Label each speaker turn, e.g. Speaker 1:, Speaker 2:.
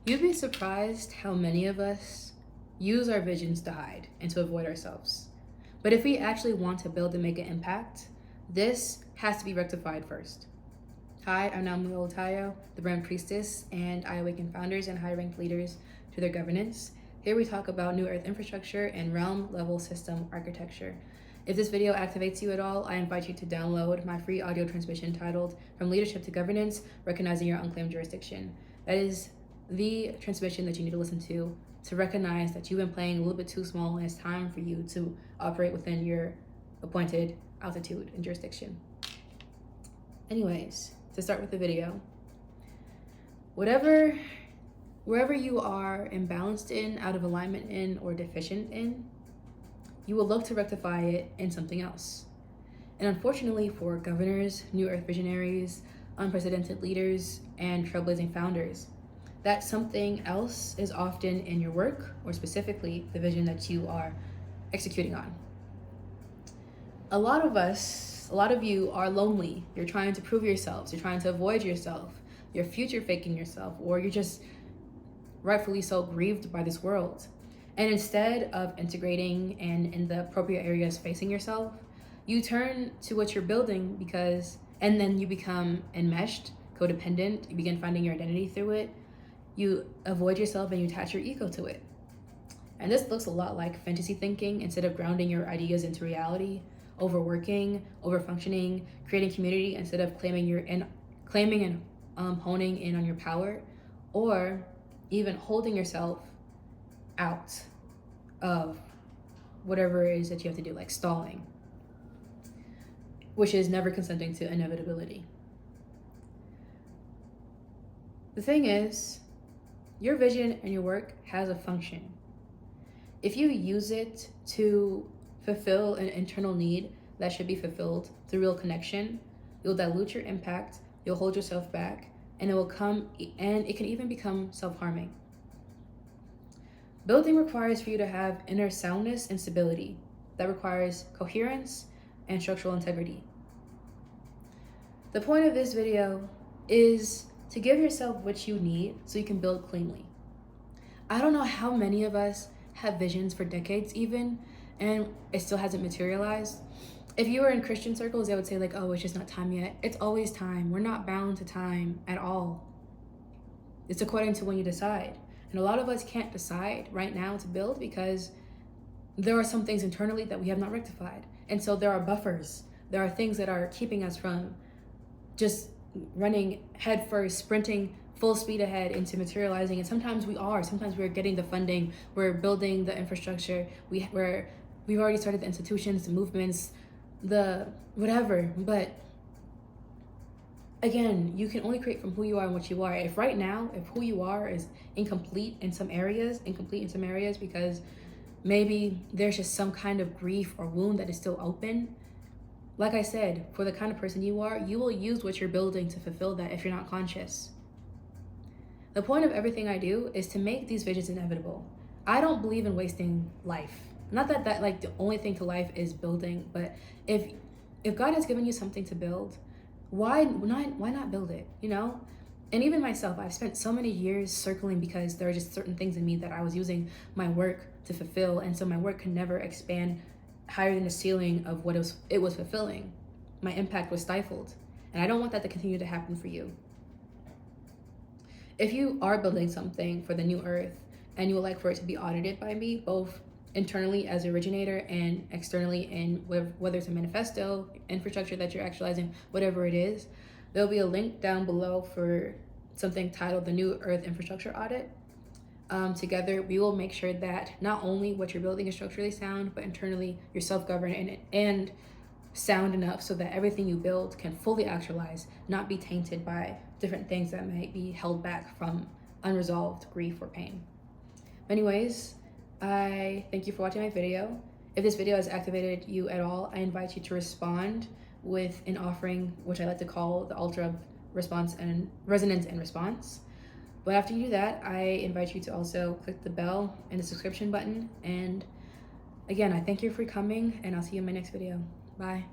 Speaker 1: You'd be surprised how many of us use our visions to hide and to avoid ourselves. But if we actually want to build and make an impact, this has to be rectified first. Hi, I'm Naomi Tayo, the Brand Priestess, and I awaken founders and high-ranked leaders to their governance. Here we talk about new Earth infrastructure and realm-level system architecture. If this video activates you at all, I invite you to download my free audio transmission titled From Leadership to Governance, Recognizing Your Unclaimed Jurisdiction. That is the transmission that you need to listen to recognize that you've been playing a little bit too small and it's time for you to operate within your appointed altitude and jurisdiction. Anyways, to start with the video, wherever you are imbalanced in, out of alignment in, or deficient in, you will look to rectify it in something else. And unfortunately for governors, new Earth visionaries, unprecedented leaders, and trailblazing founders, that something else is often in your work, or specifically the vision that you are executing on. A lot of you are lonely. You're trying to prove yourselves. You're trying to avoid yourself. You're future faking yourself, or you're just rightfully so grieved by this world. And instead of integrating and in the appropriate areas facing yourself, you turn to what you're building and then you become enmeshed, codependent. You begin finding your identity through it. You avoid yourself and you attach your ego to it. And this looks a lot like fantasy thinking instead of grounding your ideas into reality, overworking, overfunctioning, creating community instead of claiming and honing in on your power, or even holding yourself out of whatever it is that you have to do, like stalling, which is never consenting to inevitability. The thing is, your vision and your work has a function. If you use it to fulfill an internal need that should be fulfilled through real connection, you'll dilute your impact, you'll hold yourself back, and it can even become self-harming. Building requires for you to have inner soundness and stability. That requires coherence and structural integrity. The point of this video is to give yourself what you need so you can build cleanly. I don't know how many of us have visions for decades even, and it still hasn't materialized. If you were in Christian circles, they would say like, oh, it's just not time yet. It's always time. We're not bound to time at all. It's according to when you decide. And a lot of us can't decide right now to build because there are some things internally that we have not rectified. And so there are buffers. There are things that are keeping us from just running head first, sprinting full speed ahead into materializing. And sometimes we're getting the funding, we're building the infrastructure, we've already started the institutions, the movements, the whatever. But again, you can only create from who you are and what you are. If who you are is incomplete in some areas because maybe there's just some kind of grief or wound that is still open, like I said, for the kind of person you are, you will use what you're building to fulfill that if you're not conscious. The point of everything I do is to make these visions inevitable. I don't believe in wasting life. Not that like the only thing to life is building, but if God has given you something to build, why not build it, you know? And even myself, I've spent so many years circling because there are just certain things in me that I was using my work to fulfill, and so my work could never expand higher than the ceiling of what it was fulfilling. My impact was stifled, and I don't want that to continue to happen for you. If you are building something for the new Earth and you would like for it to be audited by me, both internally as originator and externally in whether it's a manifesto, infrastructure that you're actualizing, whatever it is, there'll be a link down below for something titled the New Earth Infrastructure Audit. Together, we will make sure that not only what you're building is structurally sound, but internally you're self-governed and sound enough so that everything you build can fully actualize, not be tainted by different things that might be held back from unresolved grief or pain. Anyways, I thank you for watching my video. If this video has activated you at all, I invite you to respond with an offering, which I like to call the altar of response and resonance and response. But after you do that, I invite you to also click the bell and the subscription button. And again, I thank you for coming, and I'll see you in my next video. Bye.